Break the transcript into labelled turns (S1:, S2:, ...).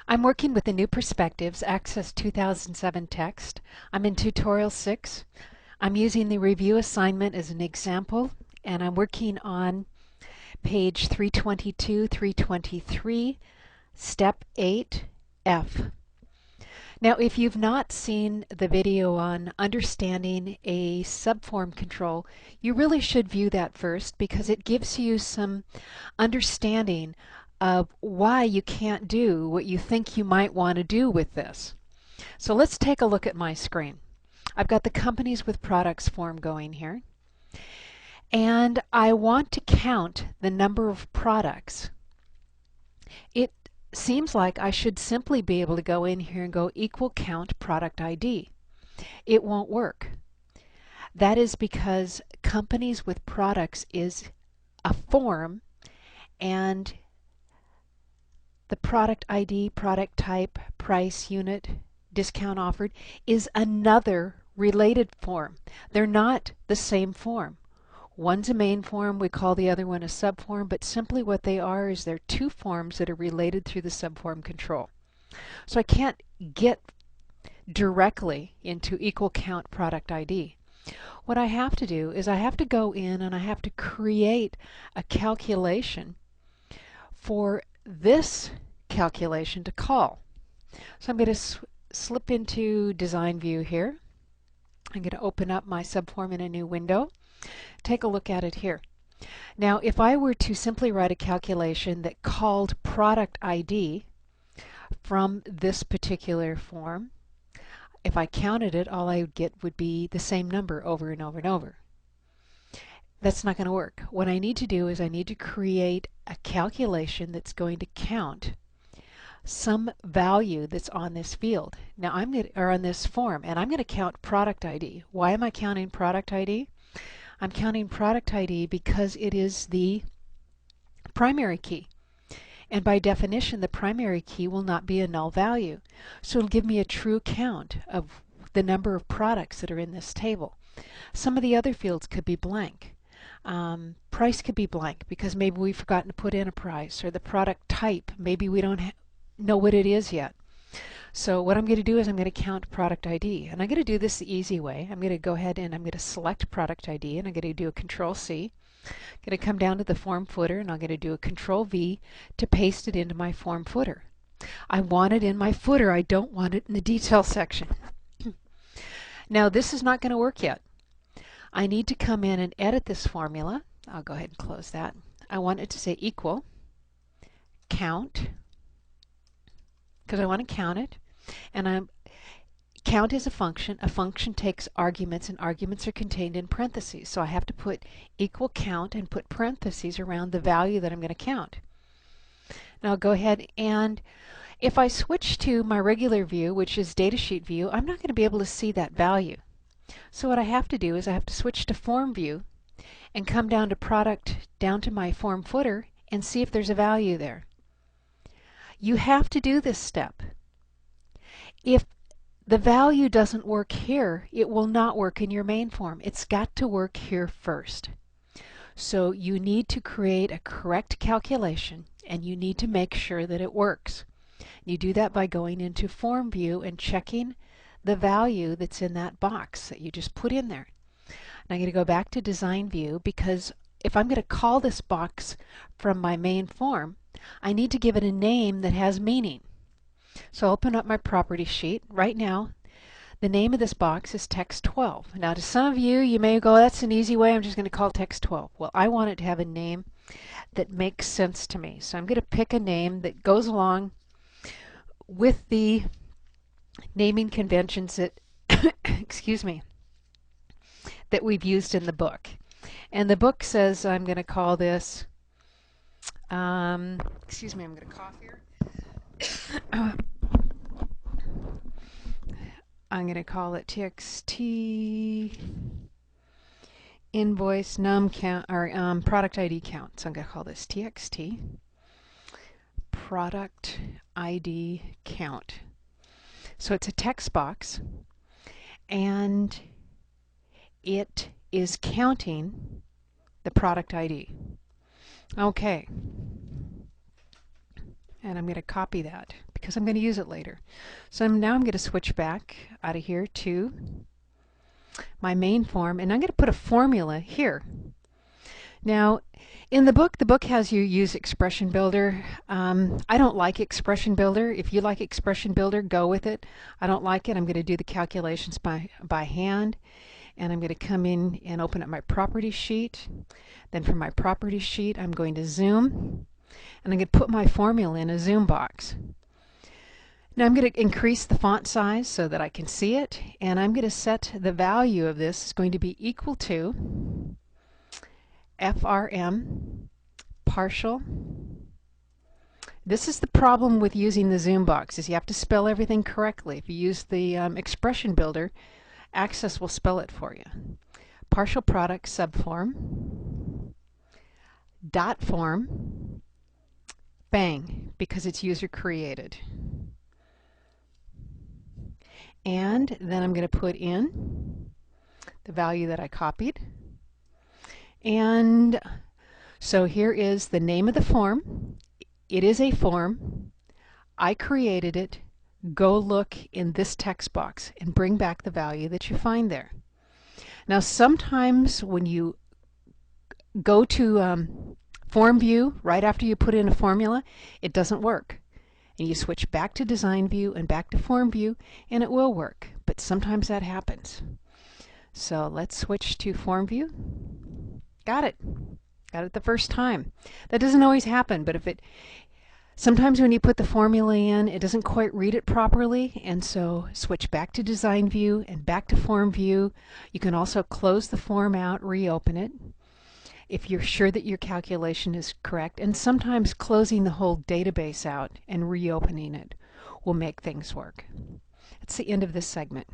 S1: I'm working with the New Perspectives Access 2007 text. I'm in Tutorial 6. I'm using the review assignment as an example, and I'm working on page 322, 323, Step 8, F. Now, if you've not seen the video on understanding a subform control, you really should view that first because it gives you some understanding of why you can't do what you think you might want to do with this. So let's take a look at my screen. I've got the companies with products form going here, and I want to count the number of products. It seems like I should simply be able to go in here and go equal count product ID. It won't work. That is because companies with products is a form, and the product ID, product type, price, unit, discount offered is another related form. They're not the same form. One's a main form, we call the other one a subform, but simply what they are is they're two forms that are related through the subform control. So I can't get directly into equal count product ID. What I have to do is I have to go in and I have to create a calculation for this calculation to call. So I'm going to slip into design view here. I'm going to open up my subform in a new window. Take a look at it here. Now, if I were to simply write a calculation that called product ID from this particular form, if I counted it, all I would get would be the same number over and over and over. That's not going to work. What I need to do is I need to create a calculation that's going to count some value that's on this field. Now or on this form, and I'm going to count product ID. Why am I counting product ID? I'm counting product ID because it is the primary key. And by definition, the primary key will not be a null value. So it'll give me a true count of the number of products that are in this table. Some of the other fields could be blank. Price could be blank because maybe we've forgotten to put in a price, or the product type, maybe we don't know what it is yet. So what I'm going to do is I'm going to count product ID, and I'm going to do this the easy way. I'm going to go ahead and I'm going to select product ID, and I'm going to do a Control C. I'm going to come down to the form footer, and I'm going to do a Control V to paste it into my form footer. I want it in my footer. I don't want it in the detail section. Now this is not going to work yet. I need to come in and edit this formula. I'll go ahead and close that. I want it to say equal count, because I want to count it, and count is a function. A function takes arguments, and arguments are contained in parentheses. So I have to put equal count and put parentheses around the value that I'm going to count. Now I'll go ahead, and if I switch to my regular view, which is datasheet view, I'm not going to be able to see that value. So what I have to do is I have to switch to form view and come down to product, down to my form footer, and see if there's a value there. You have to do this step. If the value doesn't work here, it will not work in your main form. It's got to work here first. So you need to create a correct calculation, and you need to make sure that it works. You do that by going into form view and checking the value that's in that box that you just put in there. And I'm going to go back to design view, because if I'm going to call this box from my main form, I need to give it a name that has meaning. So I'll open up my property sheet. Right now, the name of this box is text 12. Now to some of you, you may go, that's an easy way, I'm just going to call text 12. Well, I want it to have a name that makes sense to me. So I'm going to pick a name that goes along with the naming conventions that excuse me, that we've used in the book. And the book says I'm going to call this excuse me, I'm going to cough here. I'm going to call it TXT invoice num count, or product ID count. So I'm going to call this TXT product ID count. So it's a text box, and it is counting the product ID. Okay. And I'm going to copy that because I'm going to use it later. So now I'm going to switch back out of here to my main form, and I'm going to put a formula here. Now, in the book has you use Expression Builder. I don't like Expression Builder. If you like Expression Builder, go with it. I don't like it. I'm going to do the calculations by hand, and I'm going to come in and open up my property sheet. Then from my property sheet, I'm going to zoom, and I'm going to put my formula in a zoom box. Now I'm going to increase the font size so that I can see it, and I'm going to set the value of this is going to be equal to FRM partial. This is the problem with using the zoom box, is you have to spell everything correctly. If you use the Expression Builder, Access will spell it for you. Partial product subform, dot form, bang, because it's user created. And then I'm going to put in the value that I copied. And so here is the name of the form. It is a form. I created it. Go look in this text box and bring back the value that you find there. Now sometimes when you go to Form View right after you put in a formula, it doesn't work. And you switch back to Design View and back to Form View, and it will work. But sometimes that happens. So let's switch to Form View. Got it. Got it the first time. That doesn't always happen, but sometimes when you put the formula in, it doesn't quite read it properly, and so switch back to Design View and back to Form View. You can also close the form out, reopen it, if you're sure that your calculation is correct, and sometimes closing the whole database out and reopening it will make things work. That's the end of this segment.